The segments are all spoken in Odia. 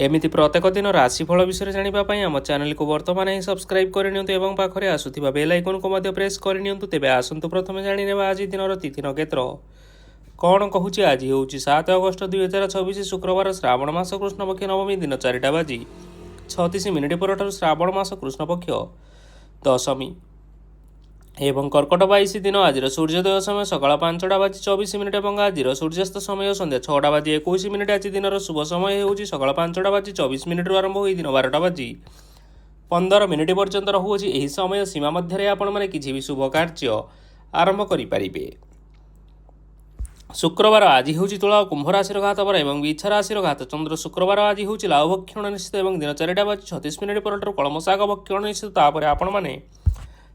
एमिति प्रत्येक दिन राशिफल विषय जानापी आम चैनल को बर्तमान ही सब्सक्राइब करनियंतु एवं पाखरे आसुथिबा बेल आइकन को मध्य प्रेस करनियंतु। तेबे आसंतु प्रथमे जानिनेबा आज दिनर तिथि नक्षत्र कौन कहूची। आज होउची 7 अगस्त 2026 शुक्रवार श्रावण मास कृष्णपक्ष नवमी दिन 4टा बाजी 36 मिनिट परठारु श्रावण मास कृष्णपक्ष दशमी एवं कर्कट 22 दिन। आज सूर्योदय समय सकाळ 5टा बाजी 24 मिनिट और आज सूर्यास्त समय संध्या 6टा बाजी 21 मिनिट। आज दिन शुभ समय होउची सकाळ 5टा बाजी 24 मिनिट आरंभ होई दिन 12टा बाजी 15 मिनिट पर्यंत रहुची। एही समय सीमा मध्य आपण माने किछि भी शुभ कार्य आरंभ करि परिबे। शुक्रवार आज होउची तुला कुंभ राशि घातवर एवं विच्छा राशि घात चंद्र। शुक्रवार आज होउची लाभ भक्षण निश्चित एवं दिन 4टा बाजी 36 मिनिट परठारु कलम शाग भक्षण निश्चित। तापर आपण माने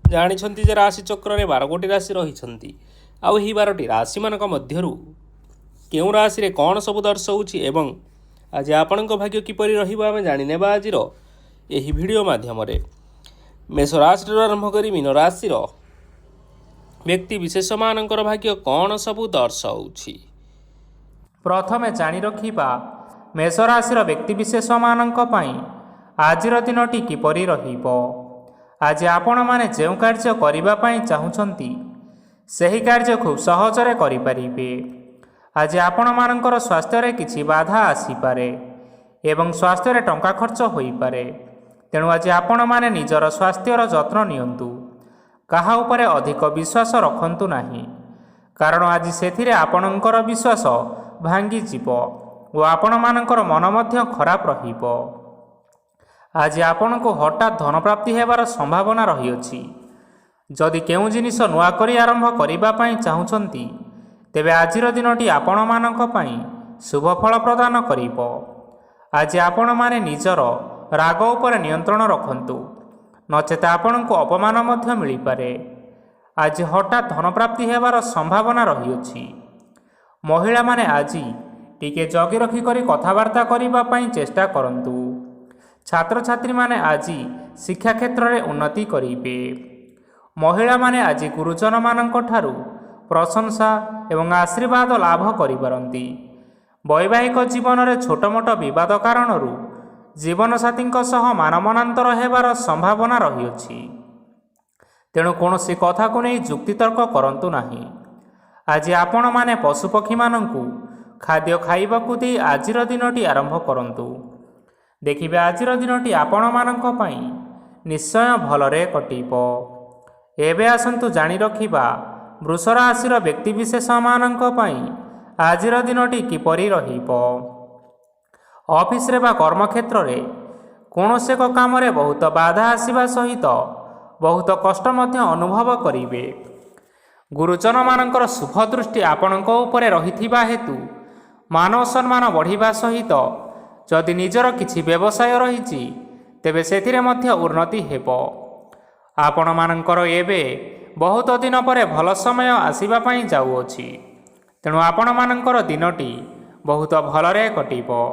जानिछंती जे राशि चक्र रे 12 गोटी राशि रहिछंती। आउ ही 12टी राशि मानक मध्यरु केउ राशि रे कोन सब दर्शाउछि एवं आज आपणक भाग्य किपरि रहिबा आमे जानि नेबा आजिरो एही वीडियो माध्यम रे। मेष राशि रो आरंभ करी मीन राशि रो व्यक्ति विशेष मानकर भाग्य कोन सब दर्शाउछि। प्रथमे जानि रखिबा मेष राशि रो व्यक्ति विशेष मानक पई आजिर दिनटी किपरि रहिबो। आज आपण माने जो कार्य करिबा पई चाहुछंती सही कार्य खूब सहजरे करि परिबे। आज आपण मानकर स्वास्थ्य रे किछि बाधा आसी पारे एवं स्वास्थ्य रे टंका खर्च होई पारे। तेणु आज आपण माने निजर स्वास्थ्यर जत्न नियंतु। काहा उपरे अधिक विश्वास रखंतु नाही, कारण आज सेथिरे आपणकर विश्वास भांगी जीवो ओ आपण मानकर मन मध्य खराब रहिबो। आज आपण को हठात धन प्राप्ति हेबार संभावना रही। जदि केउ जिनिस नुआ करी आरंभ करिबा पई चाहुछंती तेबे आजिर दिनटी आपण मानक पई शुभ फल प्रदान करिबो। आज आपण माने निजर राग उपर नियंत्रण रखंतु, नचेत आपण को अपमान मध्य मिली पारे। आज हठात धन प्राप्ति हेबार संभावना रही। महिला माने आज टिके जगी रखी करी कथावार्ता करिबा पई चेष्टा करंतु। छात्र छात्री माने आज शिक्षा क्षेत्र में उन्नति करिबे। महिला माने आज गुरुजन मानक ठारू प्रशंसा एवं आशीर्वाद लाभ करि पारंती। वैवाहिक जीवन में छोट मोट विवाद कारणरू जीवन साथी सह मानमनांतर हेबार संभावना रही। तेणु कौनसी कथा को नहीं जुक्तितर्क करंतु नाही। आज आपण माने पशुपक्षी मानंकु खाद्य खाइबाकु दे आजिर दिनटी आरंभ करंतु। देखिबे आजिर दिनटी आपण मानक पई निश्चय भलरे कटिबो। एबे आसंतु जानि रखिबा वृष राशिर व्यक्ति विशेष मानक पई आजिर दिनटी किपरि रहिबो। ऑफिस रे बा कर्म क्षेत्र रे कोनोसे एक काम रे बहुत बाधा आसीबा सहित बहुत कष्ट मध्य अनुभव करिवे। गुरुजन मानकर शुभ दृष्टि आपणक उपरे रहिथिबा हेतु मान सम्मान बढ़िबा सहित जदि निजर किछि व्यवसाय रहिछि तेबे सेथिरे मध्य उन्नति हेबो। आपण मानकर एबे बहुत दिन परे भल समय आसीबा पई जाउअछि। तेणु आपण मानकर दिनटी बहुत भलरे कटिबो।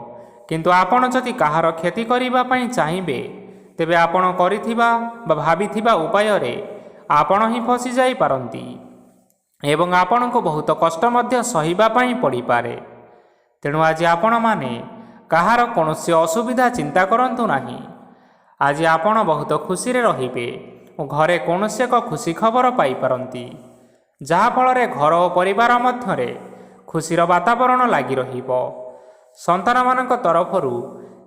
किंतु आपण जदि काहार क्षति करिबा पई चाहिबे तेबे आपण करिथिबा बा भाबिथिबा उपाय रे आपण ही फसी जाई पारंती एवं आपण को बहुत कष्ट मध्य सहिबा पई पड़ी पारे। तेणु आज आपण माने काहार कौनसी असुविधा चिंता करंतु नाही। आज आपण बहुत खुशी रे रहिबे और घरे कौनसी एक खुशी खबर पाई पारंती, जहा फल रे घर और परिवार मध्य रे खुशीर वातावरण लागी रहिबो। संतान मानक तरफरु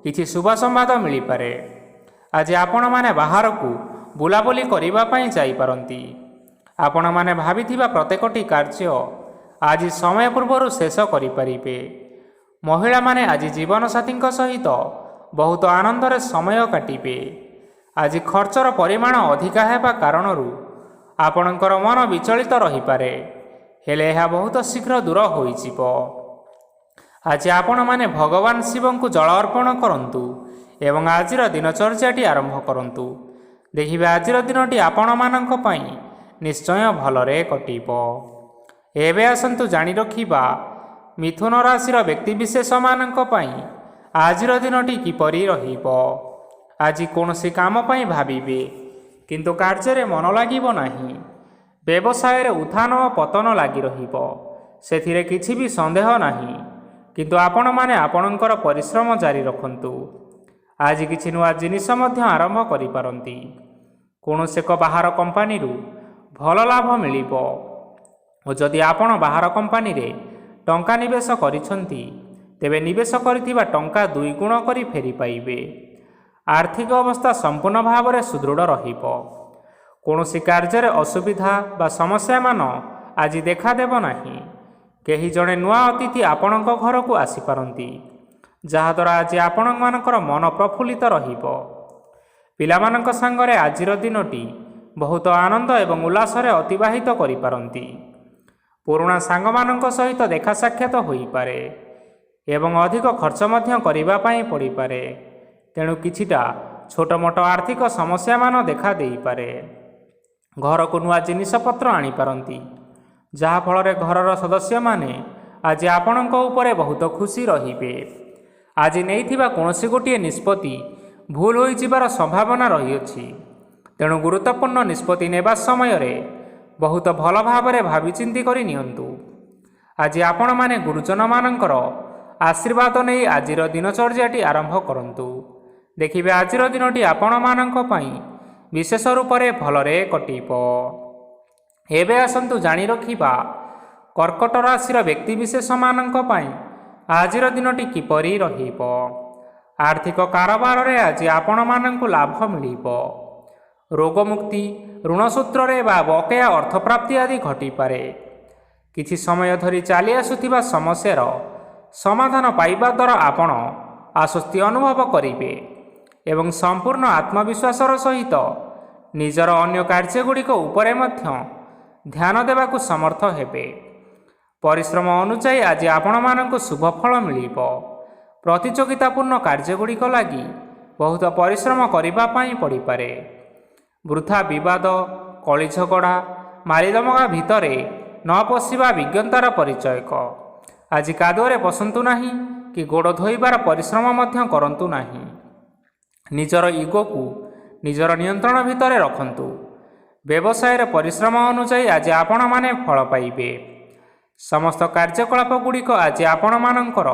किछि शुभ संवाद मिली पारे। आज आपण माने बाहर को बुलाबुली करिबा पई जाई पारंती। आपण माने भाबिथिबा प्रत्येकटी कार्य आज समय पूर्वरु शेष करि परिबे। महिला माने आज जीवन साथी सहित बहुत आनंद रे समय काटिबे। आज खर्चर परिमाण अधिका हेबा कारणरू आपणकर मन विचलित रही पारे, हेले यह बहुत शीघ्र दूर होई जिवो। आज आपण माने भगवान शिव को जल अर्पण करंतु एवं आजिर दिनचर्याटी आरंभ करंतु। देखिबे आजिर दिनटी आपण मानक पई निश्चय भलरे कटिबो। एबे आसंतु जानि रखिबा मिथुन राशिर व्यक्ति विशेष मानक पई आजिर दिनटी किपरि रहिबो। आज कौनसी काम पई भाबिबे किंतु कार्य रे मन लागिबो नाही। व्यवसाय रे उत्थान और पतन लागी रहिबो, सेथिरे किछि भी संदेह नाही। କିନ୍ତୁ ଆପଣମାନେ ଆପଣଙ୍କର ପରିଶ୍ରମ ଜାରି ରଖନ୍ତୁ। ଆଜି କିଛି ନୂଆ ଜିନିଷ ମଧ୍ୟ ଆରମ୍ଭ କରିପାରନ୍ତି। କୌଣସି ଏକ ବାହାର କମ୍ପାନୀରୁ ଭଲ ଲାଭ ମିଳିବ ଓ ଯଦି ଆପଣ ବାହାର କମ୍ପାନୀରେ ଟଙ୍କା ନିବେଶ କରିଛନ୍ତି ତେବେ ନିବେଶ କରିଥିବା ଟଙ୍କା 2 ଗୁଣ କରି ଫେରି ପାଇବେ। ଆର୍ଥିକ ଅବସ୍ଥା ସମ୍ପୂର୍ଣ୍ଣ ଭାବରେ ସୁଦୃଢ଼ ରହିବ। କୌଣସି କାର୍ଯ୍ୟରେ ଅସୁବିଧା ବା ସମସ୍ୟାମାନ ଆଜି ଦେଖାଦେବ ନାହିଁ। କେହି ଜଣେ ନୂଆ ଅତିଥି ଆପଣଙ୍କ ଘରକୁ ଆସିପାରନ୍ତି, ଯାହାଦ୍ୱାରା ଆଜି ଆପଣମାନଙ୍କର ମନ ପ୍ରଫୁଲ୍ଲିତ ରହିବ। ପିଲାମାନଙ୍କ ସାଙ୍ଗରେ ଆଜିର ଦିନଟି ବହୁତ ଆନନ୍ଦ ଏବଂ ଉଲ୍ଲାସରେ ଅତିବାହିତ କରିପାରନ୍ତି। ପୁରୁଣା ସାଙ୍ଗମାନଙ୍କ ସହିତ ଦେଖା ସାକ୍ଷାତ ହୋଇପାରେ ଏବଂ ଅଧିକ ଖର୍ଚ୍ଚ ମଧ୍ୟ କରିବା ପାଇଁ ପଡ଼ିପାରେ। ତେଣୁ କିଛିଟା ଛୋଟମୋଟ ଆର୍ଥିକ ସମସ୍ୟାମାନ ଦେଖା ଦେଇପାରେ। ଘରକୁ ନୂଆ ଜିନିଷପତ୍ର ଆଣିପାରନ୍ତି, ଯାହାଫଳରେ ଘରର ସଦସ୍ୟମାନେ ଆଜି ଆପଣଙ୍କ ଉପରେ ବହୁତ ଖୁସି ରହିବେ। ଆଜି ନେଇଥିବା କୌଣସି ଗୋଟିଏ ନିଷ୍ପତ୍ତି ଭୁଲ ହୋଇଯିବାର ସମ୍ଭାବନା ରହିଅଛି। ତେଣୁ ଗୁରୁତ୍ୱପୂର୍ଣ୍ଣ ନିଷ୍ପତ୍ତି ନେବା ସମୟରେ ବହୁତ ଭଲ ଭାବରେ ଭାବିଚିନ୍ତି କରି ନିଅନ୍ତୁ। ଆଜି ଆପଣମାନେ ଗୁରୁଜନମାନଙ୍କର ଆଶୀର୍ବାଦ ନେଇ ଆଜିର ଦିନଚର୍ଯ୍ୟାଟି ଆରମ୍ଭ କରନ୍ତୁ। ଦେଖିବେ ଆଜିର ଦିନଟି ଆପଣମାନଙ୍କ ପାଇଁ ବିଶେଷ ରୂପରେ ଭଲରେ କଟିବ। ଏବେ ଆସନ୍ତୁ ଜାଣି ରଖିବା କର୍କଟ ରାଶିର ବ୍ୟକ୍ତିବିଶେଷମାନଙ୍କ ପାଇଁ ଆଜିର ଦିନଟି କିପରି ରହିବ। ଆର୍ଥିକ କାରବାରରେ ଆଜି ଆପଣମାନଙ୍କୁ ଲାଭ ମିଳିବ। ରୋଗମୁକ୍ତି, ଋଣ ସୂତ୍ରରେ ବା ବକେୟା ଅର୍ଥପ୍ରାପ୍ତି ଆଦି ଘଟିପାରେ। କିଛି ସମୟ ଧରି ଚାଲି ଆସୁଥିବା ସମସ୍ୟାର ସମାଧାନ ପାଇବା ଦ୍ୱାରା ଆପଣ ଆଶ୍ୱସ୍ତି ଅନୁଭବ କରିବେ ଏବଂ ସମ୍ପୂର୍ଣ୍ଣ ଆତ୍ମବିଶ୍ୱାସର ସହିତ ନିଜର ଅନ୍ୟ କାର୍ଯ୍ୟଗୁଡ଼ିକ ଉପରେ ମଧ୍ୟ ଧ୍ୟାନ ଦେବାକୁ ସମର୍ଥ ହେବେ। ପରିଶ୍ରମ ଅନୁଯାୟୀ ଆଜି ଆପଣମାନଙ୍କୁ ଶୁଭ ଫଳ ମିଳିବ। ପ୍ରତିଯୋଗିତାପୂର୍ଣ୍ଣ କାର୍ଯ୍ୟଗୁଡ଼ିକ ଲାଗି ବହୁତ ପରିଶ୍ରମ କରିବା ପାଇଁ ପଡ଼ିପାରେ। ବୃଥା ବିବାଦ, କଳି ଝଗଡ଼ା, ମାରିଦମଗା ଭିତରେ ନ ପଶିବା ବିଜ୍ଞତାର ପରିଚୟକ। ଆଜି କାଦୁଅରେ ପଶନ୍ତୁ ନାହିଁ କି ଗୋଡ଼ ଧୋଇବାର ପରିଶ୍ରମ ମଧ୍ୟ କରନ୍ତୁ ନାହିଁ। ନିଜର ଇଗୋକୁ ନିଜର ନିୟନ୍ତ୍ରଣ ଭିତରେ ରଖନ୍ତୁ। ବ୍ୟବସାୟରେ ପରିଶ୍ରମ ଅନୁଯାୟୀ ଆଜି ଆପଣମାନେ ଫଳ ପାଇବେ। ସମସ୍ତ କାର୍ଯ୍ୟକଳାପ ଗୁଡ଼ିକ ଆଜି ଆପଣମାନଙ୍କର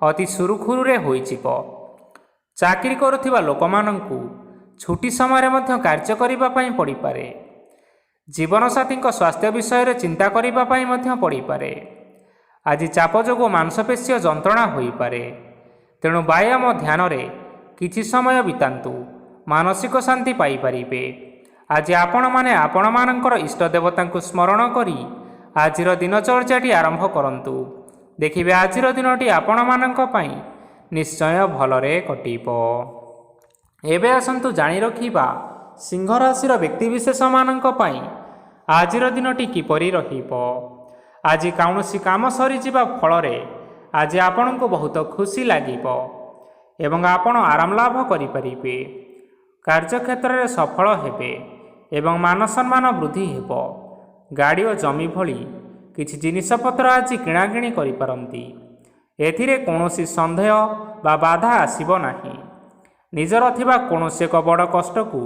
ଅତି ସୁରୁଖୁରୁରେ ହୋଇଯିବ। ଚାକିରି କରୁଥିବା ଲୋକମାନଙ୍କୁ ଛୁଟି ସମୟରେ ମଧ୍ୟ କାର୍ଯ୍ୟ କରିବା ପାଇଁ ପଡ଼ିପାରେ। ଜୀବନସାଥୀଙ୍କ ସ୍ୱାସ୍ଥ୍ୟ ବିଷୟରେ ଚିନ୍ତା କରିବା ପାଇଁ ମଧ୍ୟ ପଡ଼ିପାରେ। ଆଜି ଚାପ ଯୋଗୁଁ ମାଂସପେଶୀୟ ଯନ୍ତ୍ରଣା ହୋଇପାରେ। ତେଣୁ ବ୍ୟାୟାମ ଧ୍ୟାନରେ କିଛି ସମୟ ବିତାନ୍ତୁ, ମାନସିକ ଶାନ୍ତି ପାଇପାରିବେ। ଆଜି ଆପଣମାନେ ଆପଣମାନଙ୍କର ଇଷ୍ଟ ଦେବତାଙ୍କୁ ସ୍ମରଣ କରି ଆଜିର ଦିନଚର୍ଯ୍ୟାଟି ଆରମ୍ଭ କରନ୍ତୁ। ଦେଖିବେ ଆଜିର ଦିନଟି ଆପଣମାନଙ୍କ ପାଇଁ ନିଶ୍ଚୟ ଭଲରେ କଟିବ। ଏବେ ଆସନ୍ତୁ ଜାଣି ରଖିବା ସିଂହ ରାଶିର ବ୍ୟକ୍ତିବିଶେଷମାନଙ୍କ ପାଇଁ ଆଜିର ଦିନଟି କିପରି ରହିବ। ଆଜି କୌଣସି କାମ ସରିଯିବା ଫଳରେ ଆଜି ଆପଣଙ୍କୁ ବହୁତ ଖୁସି ଲାଗିବ ଏବଂ ଆପଣ ଆରାମ ଲାଭ କରିପାରିବେ। କାର୍ଯ୍ୟକ୍ଷେତ୍ରରେ ସଫଳ ହେବେ ଏବଂ ମାନସମ୍ମାନ ବୃଦ୍ଧି ହେବ। ଗାଡ଼ି ଓ ଜମି ଭଳି କିଛି ଜିନିଷପତ୍ର ଆଜି କିଣାକିଣି କରିପାରନ୍ତି। ଏଥିରେ କୌଣସି ସନ୍ଦେହ ବା ବାଧା ଆସିବ ନାହିଁ। ନିଜର ଥିବା କୌଣସି ଏକ ବଡ଼ କଷ୍ଟକୁ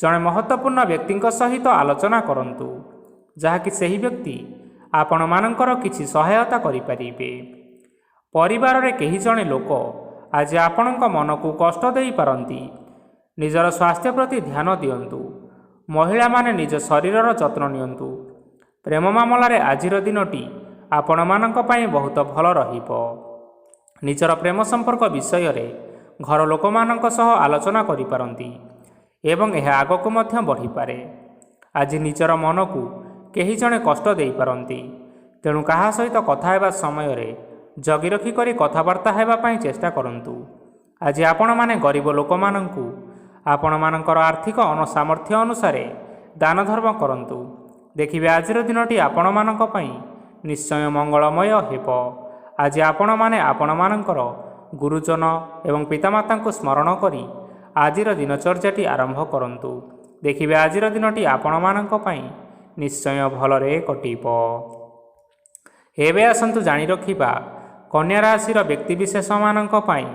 ଜଣେ ମହତ୍ତ୍ୱପୂର୍ଣ୍ଣ ବ୍ୟକ୍ତିଙ୍କ ସହିତ ଆଲୋଚନା କରନ୍ତୁ, ଯାହାକି ସେହି ବ୍ୟକ୍ତି ଆପଣମାନଙ୍କର କିଛି ସହାୟତା କରିପାରିବେ। ପରିବାରରେ କେହି ଜଣେ ଲୋକ ଆଜି ଆପଣଙ୍କ ମନକୁ କଷ୍ଟ ଦେଇପାରନ୍ତି। ନିଜର ସ୍ୱାସ୍ଥ୍ୟ ପ୍ରତି ଧ୍ୟାନ ଦିଅନ୍ତୁ। ମହିଳାମାନେ ନିଜ ଶରୀରର ଯତ୍ନ ନିଅନ୍ତୁ। ପ୍ରେମ ମାମଲାରେ ଆଜିର ଦିନଟି ଆପଣମାନଙ୍କ ପାଇଁ ବହୁତ ଭଲ ରହିବ। ନିଜର ପ୍ରେମ ସମ୍ପର୍କ ବିଷୟରେ ଘର ଲୋକମାନଙ୍କ ସହ ଆଲୋଚନା କରିପାରନ୍ତି ଏବଂ ଏହା ଆଗକୁ ମଧ୍ୟ ବଢ଼ିପାରେ। ଆଜି ନିଜର ମନକୁ କେହି ଜଣେ କଷ୍ଟ ଦେଇପାରନ୍ତି। ତେଣୁ କାହା ସହିତ କଥା ହେବା ସମୟରେ ଜଗି ରଖି କରି କଥାବାର୍ତ୍ତା ହେବା ପାଇଁ ଚେଷ୍ଟା କରନ୍ତୁ। ଆଜି ଆପଣମାନେ ଗରିବ ଲୋକମାନଙ୍କୁ ଆପଣମାନଙ୍କର ଆର୍ଥିକ ସାମର୍ଥ୍ୟ ଅନୁସାରେ ଦାନ ଧର୍ମ କରନ୍ତୁ। ଦେଖିବେ ଆଜିର ଦିନଟି ଆପଣମାନଙ୍କ ପାଇଁ ନିଶ୍ଚୟ ମଙ୍ଗଳମୟ ହେବ। ଆଜି ଆପଣମାନେ ଆପଣମାନଙ୍କର ଗୁରୁଜନ ଏବଂ ପିତାମାତାଙ୍କୁ ସ୍ମରଣ କରି ଆଜିର ଦିନଚର୍ଯ୍ୟାଟି ଆରମ୍ଭ କରନ୍ତୁ। ଦେଖିବେ ଆଜିର ଦିନଟି ଆପଣମାନଙ୍କ ପାଇଁ ନିଶ୍ଚୟ ଭଲରେ କଟିବ। ଏବେ ଆସନ୍ତୁ ଜାଣି ରଖିବା କନ୍ୟା ରାଶିର ବ୍ୟକ୍ତିବିଶେଷମାନଙ୍କ ପାଇଁ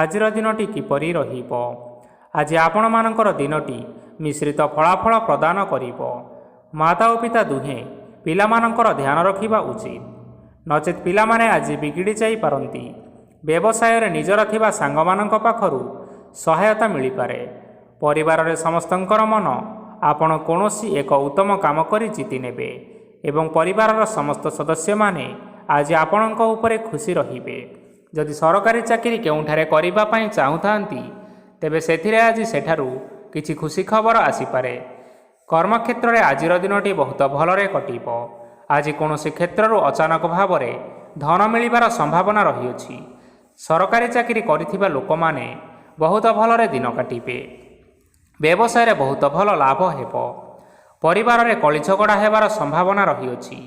ଆଜିର ଦିନଟି କିପରି ରହିବ। ଆଜି ଆପଣମାନଙ୍କର ଦିନଟି ମିଶ୍ରିତ ଫଳାଫଳ ପ୍ରଦାନ କରିବ। ମାତା ଓ ପିତା ଦୁହେଁ ପିଲାମାନଙ୍କର ଧ୍ୟାନ ରଖିବା ଉଚିତ। ନଚେତ୍ ପିଲାମାନେ ଆଜି ବିଗିଡ଼ି ଯାଇପାରନ୍ତି। ବ୍ୟବସାୟରେ ନିଜର ଥିବା ସାଙ୍ଗମାନଙ୍କ ପାଖରୁ ସହାୟତା ମିଳିପାରେ। ପରିବାରରେ ସମସ୍ତଙ୍କର ମନ ଆପଣ କୌଣସି ଏକ ଉତ୍ତମ କାମ କରି ଜିତି ନେବେ ଏବଂ ପରିବାରର ସମସ୍ତ ସଦସ୍ୟମାନେ ଆଜି ଆପଣଙ୍କ ଉପରେ ଖୁସି ରହିବେ। ଯଦି ସରକାରୀ ଚାକିରି କେଉଁଠାରେ କରିବା ପାଇଁ ଚାହୁଁଥାନ୍ତି, ତେବେ ସେଥିରେ ଆଜି ସେଠାରୁ କିଛି ଖୁସି ଖବର ଆସିପାରେ। କର୍ମକ୍ଷେତ୍ରରେ ଆଜିର ଦିନଟି ବହୁତ ଭଲରେ କଟିବ। ଆଜି କୌଣସି କ୍ଷେତ୍ରରୁ ଅଚାନକ ଭାବରେ ଧନ ମିଳିବାର ସମ୍ଭାବନା ରହିଅଛି। ସରକାରୀ ଚାକିରି କରିଥିବା ଲୋକମାନେ ବହୁତ ଭଲରେ ଦିନ କାଟିବେ। ବ୍ୟବସାୟରେ ବହୁତ ଭଲ ଲାଭ ହେବ। ପରିବାରରେ କଳି ଝଗଡ଼ା ହେବାର ସମ୍ଭାବନା ରହିଅଛି।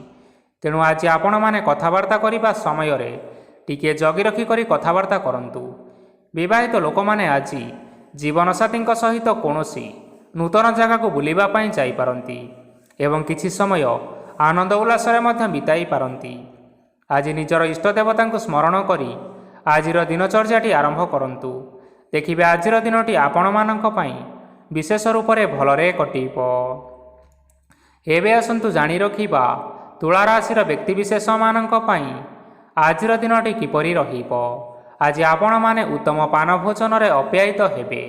ତେଣୁ ଆଜି ଆପଣମାନେ କଥାବାର୍ତ୍ତା କରିବା ସମୟରେ ଟିକିଏ ଜଗି ରଖି କରି କଥାବାର୍ତ୍ତା କରନ୍ତୁ। ବିବାହିତ ଲୋକମାନେ ଆଜି ଜୀବନସାଥୀଙ୍କ ସହିତ କୌଣସି ନୂତନ ଜାଗାକୁ ବୁଲିବା ପାଇଁ ଯାଇପାରନ୍ତି ଏବଂ କିଛି ସମୟ ଆନନ୍ଦ ଉଲ୍ଲାସରେ ମଧ୍ୟ ବିତାଇ ପାରନ୍ତି। ଆଜି ନିଜର ଇଷ୍ଟ ଦେବତାଙ୍କୁ ସ୍ମରଣ କରି ଆଜିର ଦିନଚର୍ଯ୍ୟାଟି ଆରମ୍ଭ କରନ୍ତୁ। ଦେଖିବେ ଆଜିର ଦିନଟି ଆପଣମାନଙ୍କ ପାଇଁ ବିଶେଷ ରୂପରେ ଭଲରେ କଟିବ। ଏବେ ଆସନ୍ତୁ ଜାଣି ରଖିବା ତୁଳା ରାଶିର ବ୍ୟକ୍ତିବିଶେଷମାନଙ୍କ ପାଇଁ ଆଜିର ଦିନଟି କିପରି ରହିବ। ଆଜି ଆପଣମାନେ ଉତ୍ତମ ପାନ ଭୋଜନରେ ଅପ୍ୟାୟିତ ହେବେ।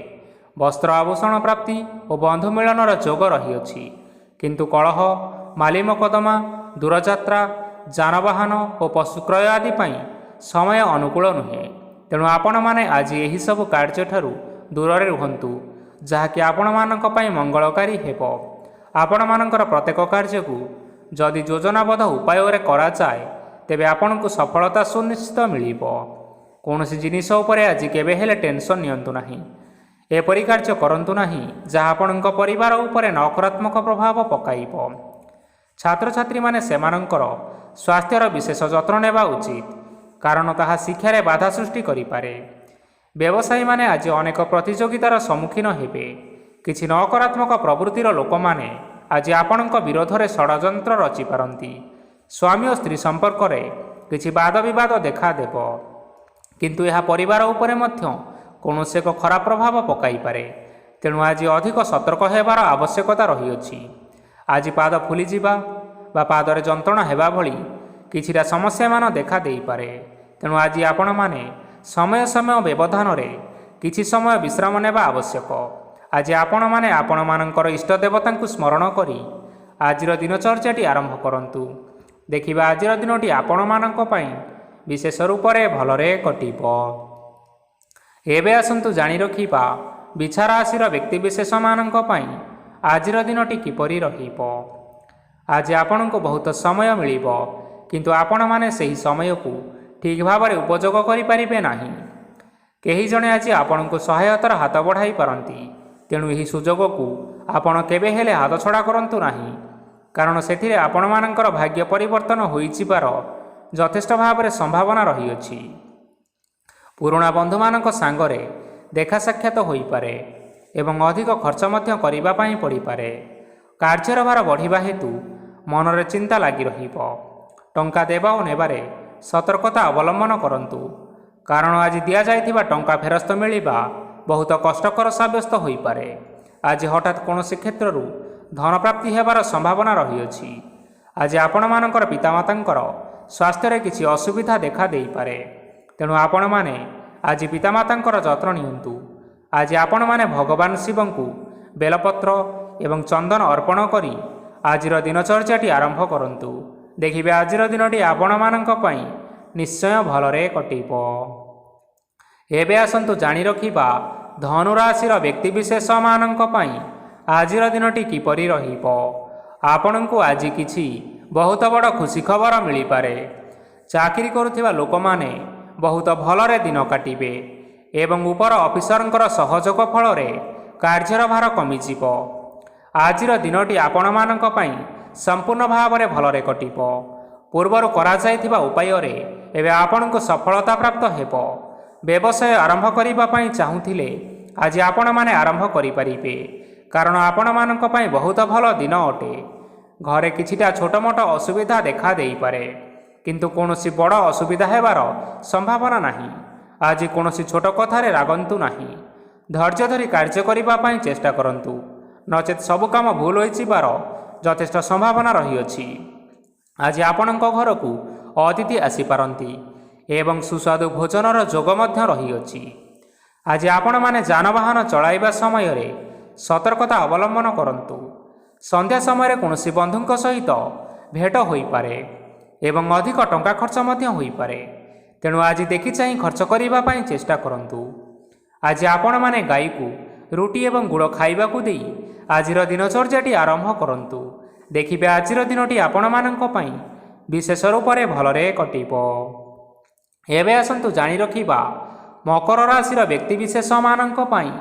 ବସ୍ତ୍ର ଆଭୂଷଣ ପ୍ରାପ୍ତି ଓ ବନ୍ଧୁ ମିଳନର ଯୋଗ ରହିଅଛି। କିନ୍ତୁ କଳହ, ମାଲି ମକଦ୍ଦମା, ଦୂରଯାତ୍ରା, ଯାନବାହନ ଓ ପଶୁ କ୍ରୟ ଆଦି ପାଇଁ ସମୟ ଅନୁକୂଳ ନୁହେଁ। ତେଣୁ ଆପଣମାନେ ଆଜି ଏହିସବୁ କାର୍ଯ୍ୟଠାରୁ ଦୂରରେ ରୁହନ୍ତୁ, ଯାହାକି ଆପଣମାନଙ୍କ ପାଇଁ ମଙ୍ଗଳକାରୀ ହେବ। ଆପଣମାନଙ୍କର ପ୍ରତ୍ୟେକ କାର୍ଯ୍ୟକୁ ଯଦି ଯୋଜନାବଦ୍ଧ ଉପାୟରେ କରାଯାଏ, ତେବେ ଆପଣଙ୍କୁ ସଫଳତା ସୁନିଶ୍ଚିତ ମିଳିବ। କୌଣସି ଜିନିଷ ଉପରେ ଆଜି କେବେ ହେଲେ ଟେନସନ୍ ନିଅନ୍ତୁ ନାହିଁ। ଏପରି କାର୍ଯ୍ୟ କରନ୍ତୁ ନାହିଁ ଯାହା ଆପଣଙ୍କ ପରିବାର ଉପରେ ନକାରାତ୍ମକ ପ୍ରଭାବ ପକାଇବ। ଛାତ୍ରଛାତ୍ରୀମାନେ ସେମାନଙ୍କର ସ୍ୱାସ୍ଥ୍ୟର ବିଶେଷ ଯତ୍ନ ନେବା ଉଚିତ, କାରଣ ତାହା ଶିକ୍ଷାରେ ବାଧା ସୃଷ୍ଟି କରିପାରେ। ବ୍ୟବସାୟୀମାନେ ଆଜି ଅନେକ ପ୍ରତିଯୋଗିତାର ସମ୍ମୁଖୀନ ହେବେ। କିଛି ନକାରାତ୍ମକ ପ୍ରବୃତ୍ତିର ଲୋକମାନେ ଆଜି ଆପଣଙ୍କ ବିରୋଧରେ ଷଡ଼ଯନ୍ତ୍ର ରଚିପାରନ୍ତି। ସ୍ୱାମୀ ଓ ସ୍ତ୍ରୀ ସମ୍ପର୍କରେ କିଛି ବାଦ ବିବାଦ ଦେଖାଦେବ, କିନ୍ତୁ ଏହା ପରିବାର ଉପରେ ମଧ୍ୟ କୌଣସି ଏକ ଖରାପ ପ୍ରଭାବ ପକାଇପାରେ। ତେଣୁ ଆଜି ଅଧିକ ସତର୍କ ହେବାର ଆବଶ୍ୟକତା ରହିଅଛି। ଆଜି ପାଦ ଫୁଲିଯିବା ବା ପାଦରେ ଯନ୍ତ୍ରଣା ହେବା ଭଳି କିଛିଟା ସମସ୍ୟାମାନ ଦେଖା ଦେଇପାରେ। ତେଣୁ ଆଜି ଆପଣମାନେ ସମୟ ସମୟ ବ୍ୟବଧାନରେ କିଛି ସମୟ ବିଶ୍ରାମ ନେବା ଆବଶ୍ୟକ। ଆଜି ଆପଣମାନେ ଆପଣମାନଙ୍କର ଇଷ୍ଟ ଦେବତାଙ୍କୁ ସ୍ମରଣ କରି ଆଜିର ଦିନଚର୍ଯ୍ୟାଟି ଆରମ୍ଭ କରନ୍ତୁ। ଦେଖିବା ଆଜିର ଦିନଟି ଆପଣମାନଙ୍କ ପାଇଁ ବିଶେଷ ରୂପରେ ଭଲରେ କଟିବ। ଏବେ ଆସନ୍ତୁ ଜାଣି ରଖିବା ବିଛା ରାଶିର ବ୍ୟକ୍ତିବିଶେଷମାନଙ୍କ ପାଇଁ ଆଜିର ଦିନଟି କିପରି ରହିବ। ଆଜି ଆପଣଙ୍କୁ ବହୁତ ସମୟ ମିଳିବ, କିନ୍ତୁ ଆପଣମାନେ ସେହି ସମୟକୁ ଠିକ୍ ଭାବରେ ଉପଯୋଗ କରିପାରିବେ ନାହିଁ। କେହି ଜଣେ ଆଜି ଆପଣଙ୍କୁ ସହାୟତାର ହାତ ବଢ଼ାଇ ପାରନ୍ତି। ତେଣୁ ଏହି ସୁଯୋଗକୁ ଆପଣ କେବେ ହେଲେ ହାତଛଡ଼ା କରନ୍ତୁ ନାହିଁ, କାରଣ ସେଥିରେ ଆପଣମାନଙ୍କର ଭାଗ୍ୟ ପରିବର୍ତ୍ତନ ହୋଇଯିବାର ଯଥେଷ୍ଟ ଭାବରେ ସମ୍ଭାବନା ରହିଅଛି। ପୁରୁଣା ବନ୍ଧୁମାନଙ୍କ ସାଙ୍ଗରେ ଦେଖା ସାକ୍ଷାତ ହୋଇପାରେ ଏବଂ ଅଧିକ ଖର୍ଚ୍ଚ ମଧ୍ୟ କରିବା ପାଇଁ ପଡ଼ିପାରେ। କାର୍ଯ୍ୟର ଭାର ବଢ଼ିବା ହେତୁ ମନରେ ଚିନ୍ତା ଲାଗି ରହିବ। ଟଙ୍କା ଦେବା ଓ ନେବାରେ ସତର୍କତା ଅବଲମ୍ବନ କରନ୍ତୁ, କାରଣ ଆଜି ଦିଆଯାଇଥିବା ଟଙ୍କା ଫେରସ୍ତ ମିଳିବା ବହୁତ କଷ୍ଟକର ସାବ୍ୟସ୍ତ ହୋଇପାରେ। ଆଜି ହଠାତ୍ କୌଣସି କ୍ଷେତ୍ରରୁ ଧନପ୍ରାପ୍ତି ହେବାର ସମ୍ଭାବନା ରହିଅଛି। ଆଜି ଆପଣମାନଙ୍କର ପିତାମାତାଙ୍କର ସ୍ୱାସ୍ଥ୍ୟରେ କିଛି ଅସୁବିଧା ଦେଖା ଦେଇପାରେ। ତେଣୁ ଆପଣମାନେ ଆଜି ପିତାମାତାଙ୍କର ଯତ୍ନ ନିଅନ୍ତୁ। ଆଜି ଆପଣମାନେ ଭଗବାନ ଶିବଙ୍କୁ ବେଲପତ୍ର ଏବଂ ଚନ୍ଦନ ଅର୍ପଣ କରି ଆଜିର ଦିନଚର୍ଯ୍ୟାଟି ଆରମ୍ଭ କରନ୍ତୁ। ଦେଖିବେ ଆଜିର ଦିନଟି ଆପଣମାନଙ୍କ ପାଇଁ ନିଶ୍ଚୟ ଭଲରେ କଟିବ। ଏବେ ଆସନ୍ତୁ ଜାଣି ରଖିବା ଧନୁ ରାଶିର ବ୍ୟକ୍ତିବିଶେଷମାନଙ୍କ ପାଇଁ ଆଜିର ଦିନଟି କିପରି ରହିବ। ଆପଣଙ୍କୁ ଆଜି କିଛି ବହୁତ ବଡ଼ ଖୁସି ଖବର ମିଳିପାରେ। ଚାକିରି କରୁଥିବା ଲୋକମାନେ ବହୁତ ଭଲରେ ଦିନ କାଟିବେ ଏବଂ ଉପର ଅଫିସରଙ୍କର ସହଯୋଗ ଫଳରେ କାର୍ଯ୍ୟର ଭାର କମିଯିବ। ଆଜିର ଦିନଟି ଆପଣମାନଙ୍କ ପାଇଁ ସମ୍ପୂର୍ଣ୍ଣ ଭାବରେ ଭଲରେ କଟିବ। ପୂର୍ବରୁ କରାଯାଇଥିବା ଉପାୟରେ ଏବେ ଆପଣଙ୍କୁ ସଫଳତା ପ୍ରାପ୍ତ ହେବ। ବ୍ୟବସାୟ ଆରମ୍ଭ କରିବା ପାଇଁ ଚାହୁଁଥିଲେ ଆଜି ଆପଣମାନେ ଆରମ୍ଭ କରିପାରିବେ, କାରଣ ଆପଣମାନଙ୍କ ପାଇଁ ବହୁତ ଭଲ ଦିନ ଅଟେ। ଘରେ କିଛିଟା ଛୋଟମୋଟ ଅସୁବିଧା ଦେଖା ଦେଇପାରେ, କିନ୍ତୁ କୌଣସି ବଡ଼ ଅସୁବିଧା ହେବାର ସମ୍ଭାବନା ନାହିଁ। ଆଜି କୌଣସି ଛୋଟ କଥାରେ ରାଗନ୍ତୁ ନାହିଁ। ଧୈର୍ଯ୍ୟ ଧରି କାର୍ଯ୍ୟ କରିବା ପାଇଁ ଚେଷ୍ଟା କରନ୍ତୁ, ନଚେତ୍ ସବୁ କାମ ଭୁଲ ହୋଇଯିବାର ଯଥେଷ୍ଟ ସମ୍ଭାବନା ରହିଅଛି। ଆଜି ଆପଣଙ୍କ ଘରକୁ ଅତିଥି ଆସିପାରନ୍ତି ଏବଂ ସୁସ୍ୱାଦୁ ଭୋଜନର ଯୋଗ ମଧ୍ୟ ରହିଅଛି। ଆଜି ଆପଣମାନେ ଯାନବାହନ ଚଳାଇବା ସମୟରେ ସତର୍କତା ଅବଲମ୍ବନ କରନ୍ତୁ। ସନ୍ଧ୍ୟା ସମୟରେ କୌଣସି ବନ୍ଧୁଙ୍କ ସହିତ ଭେଟ ହୋଇପାରେ ଏବଂ ଅଧିକ ଟଙ୍କା ଖର୍ଚ୍ଚ ମଧ୍ୟ ହୋଇପାରେ। ତେଣୁ ଆଜି ଦେଖି ଚାହିଁ ଖର୍ଚ୍ଚ କରିବା ପାଇଁ ଚେଷ୍ଟା କରନ୍ତୁ। ଆଜି ଆପଣମାନେ ଗାଈକୁ ରୁଟି ଏବଂ ଗୁଡ଼ ଖାଇବାକୁ ଦେଇ ଆଜିର ଦିନଚର୍ଯ୍ୟାଟି ଆରମ୍ଭ କରନ୍ତୁ। ଦେଖିବେ ଆଜିର ଦିନଟି ଆପଣମାନଙ୍କ ପାଇଁ ବିଶେଷ ରୂପରେ ଭଲରେ କଟିବ। ଏବେ ଆସନ୍ତୁ ଜାଣି ରଖିବା ମକର ରାଶିର ବ୍ୟକ୍ତିବିଶେଷମାନଙ୍କ ପାଇଁ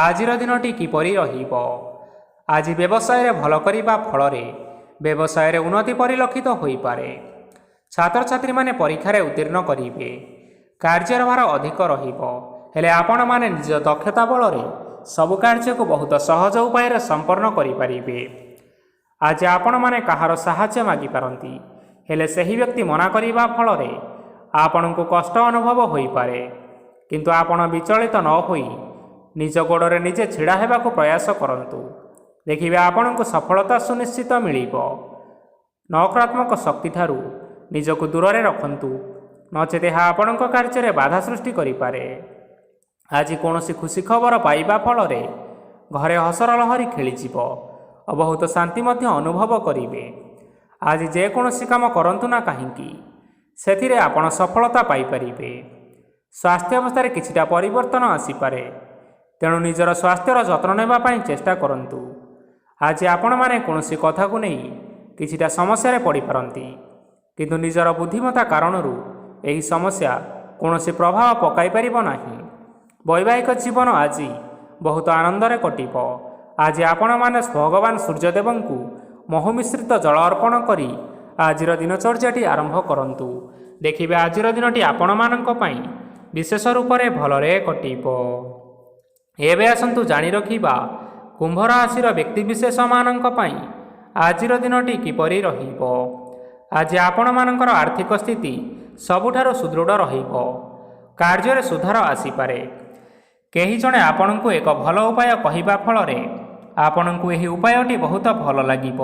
ଆଜିର ଦିନଟି କିପରି ରହିବ। ଆଜି ବ୍ୟବସାୟରେ ଭଲ କରିବା ଫଳରେ ବ୍ୟବସାୟରେ ଉନ୍ନତି ପରିଲକ୍ଷିତ ହୋଇପାରେ। ଛାତ୍ରଛାତ୍ରୀମାନେ ପରୀକ୍ଷାରେ ଉତ୍ତୀର୍ଣ୍ଣ କରିବେ। କାର୍ଯ୍ୟର ଭାର ଅଧିକ ରହିବ, ହେଲେ ଆପଣମାନେ ନିଜ ଦକ୍ଷତା ବଳରେ ସବୁ କାର୍ଯ୍ୟକୁ ବହୁତ ସହଜ ଉପାୟରେ ସମ୍ପନ୍ନ କରିପାରିବେ। ଆଜି ଆପଣମାନେ କାହାର ସାହାଯ୍ୟ ମାଗିପାରନ୍ତି, ହେଲେ ସେହି ବ୍ୟକ୍ତି ମନା କରିବା ଫଳରେ ଆପଣଙ୍କୁ କଷ୍ଟ ଅନୁଭବ ହୋଇପାରେ। କିନ୍ତୁ ଆପଣ ବିଚଳିତ ନ ହୋଇ ନିଜ ଗୋଡ଼ରେ ନିଜେ ଛିଡ଼ା ହେବାକୁ ପ୍ରୟାସ କରନ୍ତୁ। ଦେଖିବେ ଆପଣଙ୍କୁ ସଫଳତା ସୁନିଶ୍ଚିତ ମିଳିବ। ନକାରାତ୍ମକ ଶକ୍ତିଠାରୁ ନିଜକୁ ଦୂରରେ ରଖନ୍ତୁ, ନଚେତ୍ ଏହା ଆପଣଙ୍କ କାର୍ଯ୍ୟରେ ବାଧା ସୃଷ୍ଟି କରିପାରେ। ଆଜି କୌଣସି ଖୁସି ଖବର ପାଇବା ଫଳରେ ଘରେ ହସର ଲହରୀ ଖେଳିଯିବ ଓ ବହୁତ ଶାନ୍ତି ମଧ୍ୟ ଅନୁଭବ କରିବେ। ଆଜି ଯେକୌଣସି କାମ କରନ୍ତୁ ନା କାହିଁକି ସେଥିରେ ଆପଣ ସଫଳତା ପାଇପାରିବେ। ସ୍ୱାସ୍ଥ୍ୟ ଅବସ୍ଥାରେ କିଛିଟା ପରିବର୍ତ୍ତନ ଆସିପାରେ, ତେଣୁ ନିଜର ସ୍ୱାସ୍ଥ୍ୟର ଯତ୍ନ ନେବା ପାଇଁ ଚେଷ୍ଟା କରନ୍ତୁ। ଆଜି ଆପଣମାନେ କୌଣସି କଥାକୁ ନେଇ କିଛିଟା ସମସ୍ୟାରେ ପଡ଼ିପାରନ୍ତି, କିନ୍ତୁ ନିଜର ବୁଦ୍ଧିମତ୍ତା କାରଣରୁ ଏହି ସମସ୍ୟା କୌଣସି ପ୍ରଭାବ ପକାଇପାରିବ ନାହିଁ। ବୈବାହିକ ଜୀବନ ଆଜି ବହୁତ ଆନନ୍ଦରେ କଟିବ। ଆଜି ଆପଣମାନେ ଭଗବାନ ସୂର୍ଯ୍ୟଦେବଙ୍କୁ ମହୁ ମିଶ୍ରିତ ଜଳ ଅର୍ପଣ କରି ଆଜିର ଦିନଚର୍ଯ୍ୟାଟି ଆରମ୍ଭ କରନ୍ତୁ। ଦେଖିବେ ଆଜିର ଦିନଟି ଆପଣମାନଙ୍କ ପାଇଁ ବିଶେଷ ରୂପରେ ଭଲରେ କଟିବ। ଏବେ ଆସନ୍ତୁ ଜାଣି ରଖିବା କୁମ୍ଭ ରାଶିର ବ୍ୟକ୍ତିବିଶେଷମାନଙ୍କ ପାଇଁ ଆଜିର ଦିନଟି କିପରି ରହିବ। ଆଜି ଆପଣମାନଙ୍କର ଆର୍ଥିକ ସ୍ଥିତି ସବୁଠାରୁ ସୁଦୃଢ଼ ରହିବ। କାର୍ଯ୍ୟରେ ସୁଧାର ଆସିପାରେ। କେହି ଜଣେ ଆପଣଙ୍କୁ ଏକ ଭଲ ଉପାୟ କହିବା ଫଳରେ ଆପଣଙ୍କୁ ଏହି ଉପାୟଟି ବହୁତ ଭଲ ଲାଗିବ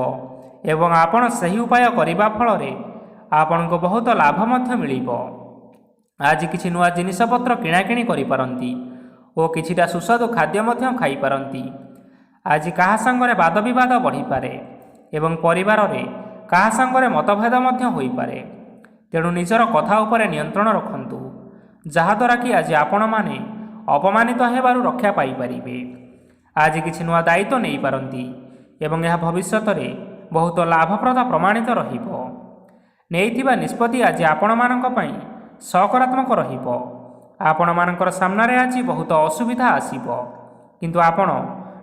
ଏବଂ ଆପଣ ସେହି ଉପାୟ କରିବା ଫଳରେ ଆପଣଙ୍କୁ ବହୁତ ଲାଭ ମଧ୍ୟ ମିଳିବ। ଆଜି କିଛି ନୂଆ ଜିନିଷପତ୍ର କିଣାକିଣି କରିପାରନ୍ତି ଓ କିଛିଟା ସୁସ୍ୱାଦୁ ଖାଦ୍ୟ ମଧ୍ୟ ଖାଇପାରନ୍ତି। ଆଜି କାହା ସାଙ୍ଗରେ ବାଦବିବାଦ ବଢ଼ିପାରେ ଏବଂ ପରିବାରରେ କାହା ସାଙ୍ଗରେ ମତଭେଦ ମଧ୍ୟ ହୋଇପାରେ। ତେଣୁ ନିଜର କଥା ଉପରେ ନିୟନ୍ତ୍ରଣ ରଖନ୍ତୁ, ଯାହାଦ୍ୱାରା କି ଆଜି ଆପଣମାନେ ଅପମାନିତ ହେବାରୁ ରକ୍ଷା ପାଇପାରିବେ। ଆଜି କିଛି ନୂଆ ଦାୟିତ୍ୱ ନେଇପାରନ୍ତି ଏବଂ ଏହା ଭବିଷ୍ୟତରେ ବହୁତ ଲାଭପ୍ରଦ ପ୍ରମାଣିତ ରହିବ। ନେଇଥିବା ନିଷ୍ପତ୍ତି ଆଜି ଆପଣମାନଙ୍କ ପାଇଁ ସକାରାତ୍ମକ ରହିବ। ଆପଣମାନଙ୍କର ସାମ୍ନାରେ ଆଜି ବହୁତ ଅସୁବିଧା ଆସିବ, କିନ୍ତୁ ଆପଣ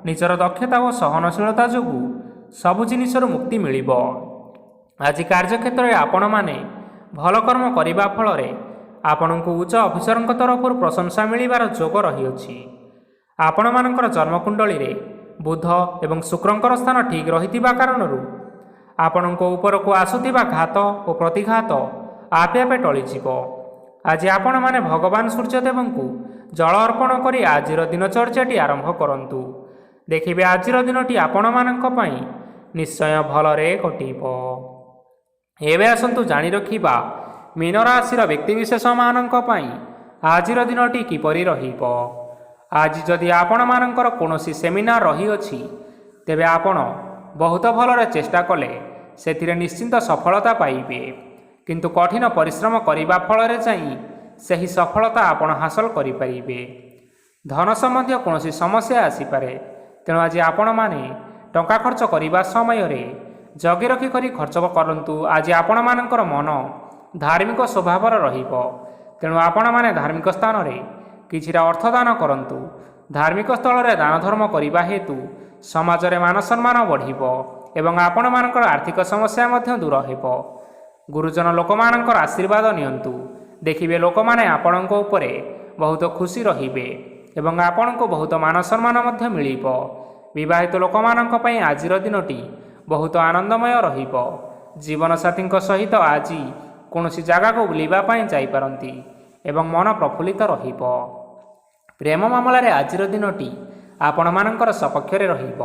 ନିଜର ଦକ୍ଷତା ଓ ସହନଶୀଳତା ଯୋଗୁଁ ସବୁ ଜିନିଷରୁ ମୁକ୍ତି ମିଳିବ। ଆଜି କାର୍ଯ୍ୟକ୍ଷେତ୍ରରେ ଆପଣମାନେ ଭଲ କର୍ମ କରିବା ଫଳରେ ଆପଣଙ୍କୁ ଉଚ୍ଚ ଅଫିସରଙ୍କ ତରଫରୁ ପ୍ରଶଂସା ମିଳିବାର ଯୋଗ ରହିଅଛି। ଆପଣମାନଙ୍କର ଜନ୍ମକୁଣ୍ଡଳୀରେ ବୁଧ ଏବଂ ଶୁକ୍ରଙ୍କର ସ୍ଥାନ ଠିକ୍ ରହିଥିବା କାରଣରୁ ଆପଣଙ୍କ ଉପରକୁ ଆସୁଥିବା ଘାତ ଓ ପ୍ରତିଘାତ ଆପେ ଆପେ ଟଳିଯିବ। ଆଜି ଆପଣମାନେ ଭଗବାନ ସୂର୍ଯ୍ୟଦେବଙ୍କୁ ଜଳ ଅର୍ପଣ କରି ଆଜିର ଦିନଚର୍ଯ୍ୟାଟି ଆରମ୍ଭ କରନ୍ତୁ। ଦେଖିବେ ଆଜିର ଦିନଟି ଆପଣମାନଙ୍କ ପାଇଁ ନିଶ୍ଚୟ ଭଲରେ କଟିବ। ଏବେ ଆସନ୍ତୁ ଜାଣି ରଖିବା ମୀନ ରାଶିର ବ୍ୟକ୍ତିବିଶେଷମାନଙ୍କ ପାଇଁ ଆଜିର ଦିନଟି କିପରି ରହିବ। ଆଜି ଯଦି ଆପଣମାନଙ୍କର କୌଣସି ସେମିନାର ରହିଅଛି, ତେବେ ଆପଣ ବହୁତ ଭଲରେ ଚେଷ୍ଟା କଲେ ସେଥିରେ ନିଶ୍ଚିନ୍ତ ସଫଳତା ପାଇବେ। କିନ୍ତୁ କଠିନ ପରିଶ୍ରମ କରିବା ଫଳରେ ଯାଇ ସେହି ସଫଳତା ଆପଣ ହାସଲ କରିପାରିବେ। ଧନ ସମ୍ବନ୍ଧୀୟ କୌଣସି ସମସ୍ୟା ଆସିପାରେ, ତେଣୁ ଆଜି ଆପଣମାନେ ଟଙ୍କା ଖର୍ଚ୍ଚ କରିବା ସମୟରେ ଜଗି ରଖି କରି ଖର୍ଚ୍ଚ କରନ୍ତୁ। ଆଜି ଆପଣମାନଙ୍କର ମନ ଧାର୍ମିକ ସ୍ୱଭାବର ରହିବ, ତେଣୁ ଆପଣମାନେ ଧାର୍ମିକ ସ୍ଥାନରେ କିଛିଟା ଅର୍ଥଦାନ କରନ୍ତୁ। ଧାର୍ମିକ ସ୍ଥଳରେ ଦାନ ଧର୍ମ କରିବା ହେତୁ ସମାଜରେ ମାନ ସମ୍ମାନ ବଢ଼ିବ ଏବଂ ଆପଣମାନଙ୍କର ଆର୍ଥିକ ସମସ୍ୟା ମଧ୍ୟ ଦୂର ହେବ। ଗୁରୁଜନ ଲୋକମାନଙ୍କର ଆଶୀର୍ବାଦ ନିଅନ୍ତୁ। ଦେଖିବେ ଲୋକମାନେ ଆପଣଙ୍କ ଉପରେ ବହୁତ ଖୁସି ରହିବେ ଏବଂ ଆପଣଙ୍କୁ ବହୁତ ମାନ ସମ୍ମାନ ମଧ୍ୟ ମିଳିବ। ବିବାହିତ ଲୋକମାନଙ୍କ ପାଇଁ ଆଜିର ଦିନଟି ବହୁତ ଆନନ୍ଦମୟ ରହିବ। ଜୀବନସାଥୀଙ୍କ ସହିତ ଆଜି କୌଣସି ଜାଗାକୁ ବୁଲିବା ପାଇଁ ଯାଇପାରନ୍ତି ଏବଂ ମନ ପ୍ରଫୁଲ୍ଲିତ ରହିବ। ପ୍ରେମ ମାମଲାରେ ଆଜିର ଦିନଟି ଆପଣମାନଙ୍କର ସପକ୍ଷରେ ରହିବ।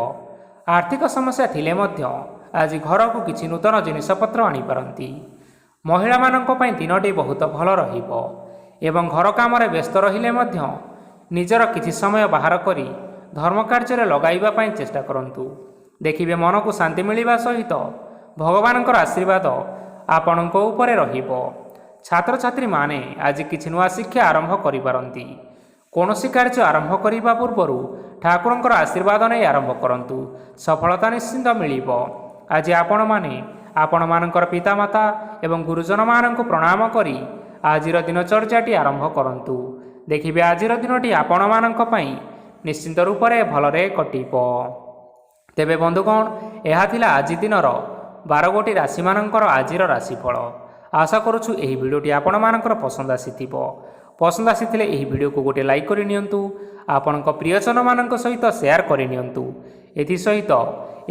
ଆର୍ଥିକ ସମସ୍ୟା ଥିଲେ ମଧ୍ୟ ଆଜି ଘରକୁ କିଛି ନୂତନ ଜିନିଷପତ୍ର ଆଣିପାରନ୍ତି। ମହିଳାମାନଙ୍କ ପାଇଁ ଦିନଟି ବହୁତ ଭଲ ରହିବ ଏବଂ ଘର କାମରେ ବ୍ୟସ୍ତ ରହିଲେ ମଧ୍ୟ ନିଜର କିଛି ସମୟ ବାହାର କରି ଧର୍ମ କାର୍ଯ୍ୟରେ ଲଗାଇବା ପାଇଁ ଚେଷ୍ଟା କରନ୍ତୁ। ଦେଖିବେ ମନକୁ ଶାନ୍ତି ମିଳିବା ସହିତ ଭଗବାନଙ୍କର ଆଶୀର୍ବାଦ ଆପଣଙ୍କ ଉପରେ ରହିବ। ଛାତ୍ରଛାତ୍ରୀମାନେ ଆଜି କିଛି ନୂଆ ଶିକ୍ଷା ଆରମ୍ଭ କରିପାରନ୍ତି। କୌଣସି କାର୍ଯ୍ୟ ଆରମ୍ଭ କରିବା ପୂର୍ବରୁ ଠାକୁରଙ୍କର ଆଶୀର୍ବାଦ ନେଇ ଆରମ୍ଭ କରନ୍ତୁ, ସଫଳତା ନିଶ୍ଚିନ୍ତ ମିଳିବ। ଆଜି ଆପଣମାନେ ଆପଣମାନଙ୍କର ପିତାମାତା ଏବଂ ଗୁରୁଜନମାନଙ୍କୁ ପ୍ରଣାମ କରି ଆଜିର ଦିନଚର୍ଯ୍ୟାଟି ଆରମ୍ଭ କରନ୍ତୁ। ଦେଖିବେ ଆଜିର ଦିନଟି ଆପଣମାନଙ୍କ ପାଇଁ ନିଶ୍ଚିନ୍ତ ରୂପରେ ଭଲରେ କଟିବ। ତେବେ ବନ୍ଧୁଗଣ, ଏହା ଥିଲା ଆଜି ଦିନର 12ଗୋଟି ରାଶିମାନଙ୍କର ଆଜିର ରାଶିଫଳ। ଆଶା କରୁଛୁ ଏହି ଭିଡ଼ିଓଟି ଆପଣମାନଙ୍କର ପସନ୍ଦ ଆସିଥିବ। ପସନ୍ଦ ଆସିଥିଲେ ଏହି ଭିଡ଼ିଓକୁ ଗୋଟିଏ ଲାଇକ୍ କରିନିଅନ୍ତୁ, ଆପଣଙ୍କ ପ୍ରିୟଜନମାନଙ୍କ ସହିତ ସେୟାର କରିନିଅନ୍ତୁ। ଏଥିସହିତ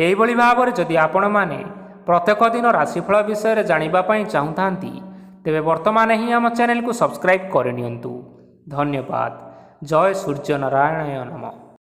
ଏହିଭଳି ଭାବରେ ଯଦି ଆପଣମାନେ ପ୍ରତ୍ୟେକ ଦିନ ରାଶିଫଳ ବିଷୟରେ ଜାଣିବା ପାଇଁ ଚାହୁଁଥାନ୍ତି, ତେବେ ବର୍ତ୍ତମାନ ହିଁ ଆମ ଚ୍ୟାନେଲକୁ ସବସ୍କ୍ରାଇବ୍ କରିନିଅନ୍ତୁ। ଧନ୍ୟବାଦ। ଜୟ ସୂର୍ଯ୍ୟ ନାରାୟଣ ନମଃ।